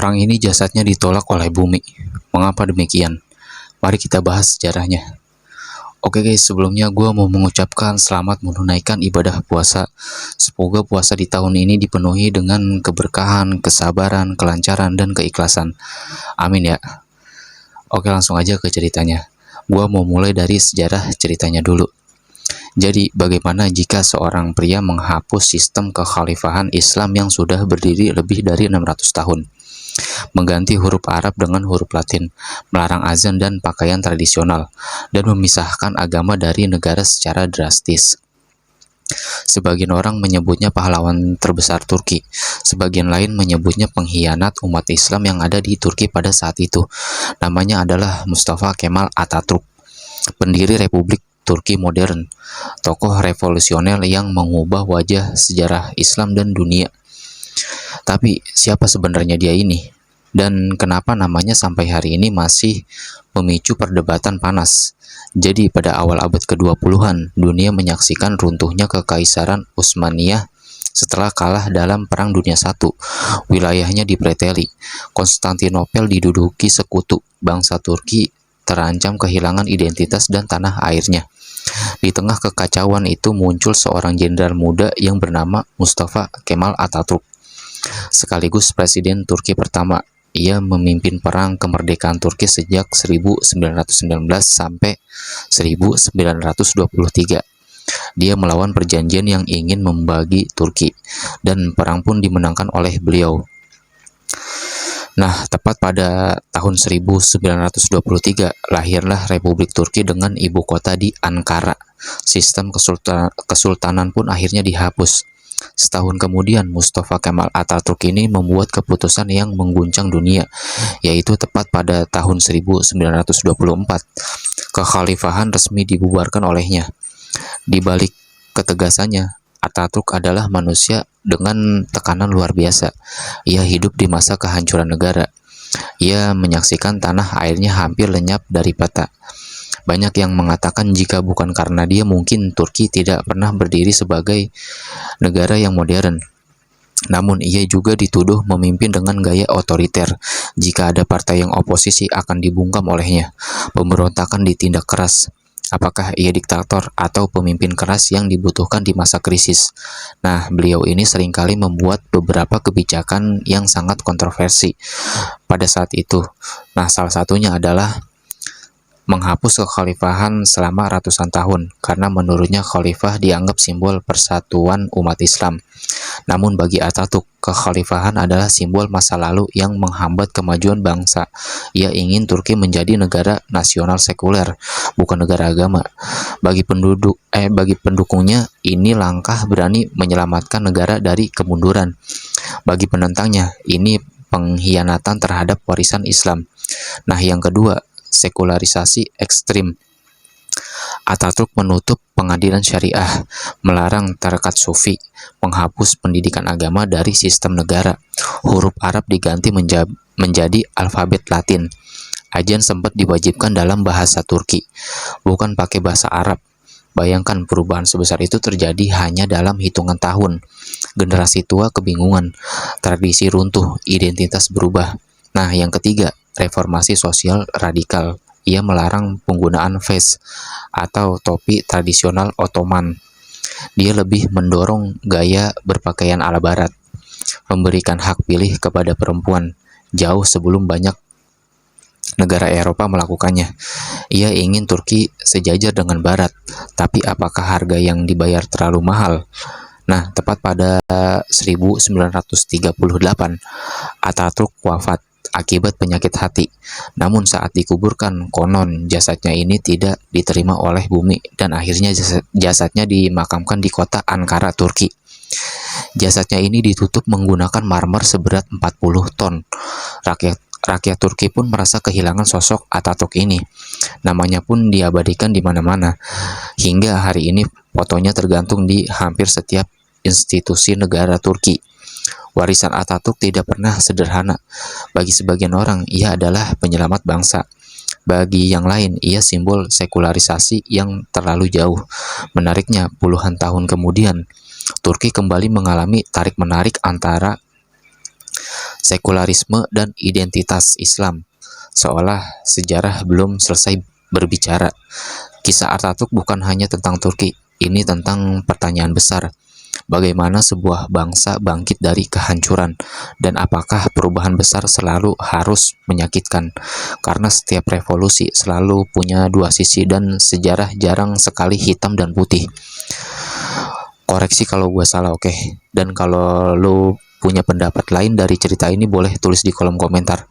Orang ini jasadnya ditolak oleh bumi. Mengapa demikian? Mari kita bahas sejarahnya. Oke guys, sebelumnya gue mau mengucapkan selamat menunaikan ibadah puasa. Semoga puasa di tahun ini dipenuhi dengan keberkahan, kesabaran, kelancaran, dan keikhlasan. Amin ya. Oke, langsung aja ke ceritanya. Gue mau mulai dari sejarah ceritanya dulu. Jadi, bagaimana jika seorang pria menghapus sistem kekhalifahan Islam yang sudah berdiri lebih dari 600 tahun? Mengganti huruf Arab dengan huruf Latin, melarang azan dan pakaian tradisional, dan memisahkan agama dari negara secara drastis. Sebagian orang menyebutnya pahlawan terbesar Turki, sebagian lain menyebutnya pengkhianat umat Islam yang ada di Turki pada saat itu. Namanya adalah Mustafa Kemal Atatürk, pendiri Republik Turki modern, tokoh revolusioner yang mengubah wajah sejarah Islam dan dunia. Tapi siapa sebenarnya dia ini? Dan kenapa namanya sampai hari ini masih memicu perdebatan panas? Jadi pada awal abad ke-20-an, dunia menyaksikan runtuhnya Kekaisaran Utsmaniyah setelah kalah dalam Perang Dunia I. Wilayahnya dipreteli, Konstantinopel diduduki sekutu, bangsa Turki terancam kehilangan identitas dan tanah airnya. Di tengah kekacauan itu muncul seorang jenderal muda yang bernama Mustafa Kemal Atatürk, sekaligus presiden Turki pertama. Ia memimpin perang kemerdekaan Turki sejak 1919 sampai 1923. Dia melawan perjanjian yang ingin membagi Turki, dan perang pun dimenangkan oleh beliau. Nah, tepat pada tahun 1923, lahirlah Republik Turki dengan ibu kota di Ankara. Sistem kesultanan pun akhirnya dihapus. Setahun kemudian, Mustafa Kemal Atatürk ini membuat keputusan yang mengguncang dunia, yaitu tepat pada tahun 1924. Kekhalifahan resmi dibubarkan olehnya. Di balik ketegasannya, Atatürk adalah manusia dengan tekanan luar biasa. Ia hidup di masa kehancuran negara. Ia menyaksikan tanah airnya hampir lenyap dari peta. Banyak yang mengatakan jika bukan karena dia, mungkin Turki tidak pernah berdiri sebagai negara yang modern. Namun ia juga dituduh memimpin dengan gaya otoriter. Jika ada partai yang oposisi akan dibungkam olehnya. Pemberontakan ditindak keras. Apakah ia diktator atau pemimpin keras yang dibutuhkan di masa krisis? Nah, beliau ini seringkali membuat beberapa kebijakan yang sangat kontroversi pada saat itu. Nah, salah satunya adalah menghapus kekhalifahan selama ratusan tahun, karena menurutnya khalifah dianggap simbol persatuan umat Islam. Namun bagi Atatürk, kekhalifahan adalah simbol masa lalu yang menghambat kemajuan bangsa. Ia ingin Turki menjadi negara nasional sekuler, bukan negara agama. Bagi pendukungnya, ini langkah berani menyelamatkan negara dari kemunduran. Bagi penentangnya, ini pengkhianatan terhadap warisan Islam. Nah, yang kedua, sekularisasi ekstrim. Atatürk menutup pengadilan syariah, melarang tarekat sufi, menghapus pendidikan agama dari sistem negara. Huruf Arab diganti menjadi alfabet Latin. Azan sempat diwajibkan dalam bahasa Turki, bukan pakai bahasa Arab. Bayangkan perubahan sebesar itu terjadi hanya dalam hitungan tahun. Generasi tua kebingungan, tradisi runtuh, identitas berubah. Nah, yang ketiga, reformasi sosial radikal. Ia melarang penggunaan fez atau topi tradisional Ottoman. Dia lebih mendorong gaya berpakaian ala barat, memberikan hak pilih kepada perempuan, jauh sebelum banyak negara Eropa melakukannya. Ia ingin Turki sejajar dengan barat, tapi apakah harga yang dibayar terlalu mahal? Nah, tepat pada 1938, Atatürk wafat akibat penyakit hati. Namun saat dikuburkan, konon jasadnya ini tidak diterima oleh bumi, dan akhirnya jasadnya dimakamkan di kota Ankara, Turki. Jasadnya ini ditutup menggunakan marmer seberat 40 ton. Rakyat Turki pun merasa kehilangan sosok Atatürk ini. Namanya pun diabadikan di mana-mana. Hingga hari ini fotonya tergantung di hampir setiap institusi negara Turki. Warisan Atatürk tidak pernah sederhana. Bagi sebagian orang, ia adalah penyelamat bangsa. Bagi yang lain, ia simbol sekularisasi yang terlalu jauh. Menariknya, puluhan tahun kemudian, Turki kembali mengalami tarik-menarik antara sekularisme, dan identitas Islam. Seolah sejarah belum selesai berbicara. Kisah Atatürk bukan hanya tentang Turki, ini tentang pertanyaan besar. Bagaimana sebuah bangsa bangkit dari kehancuran, dan apakah perubahan besar selalu harus menyakitkan? Karena setiap revolusi selalu punya dua sisi, dan sejarah jarang sekali hitam dan putih. Koreksi kalau gue salah, oke? Dan kalau lu punya pendapat lain dari cerita ini, boleh tulis di kolom komentar.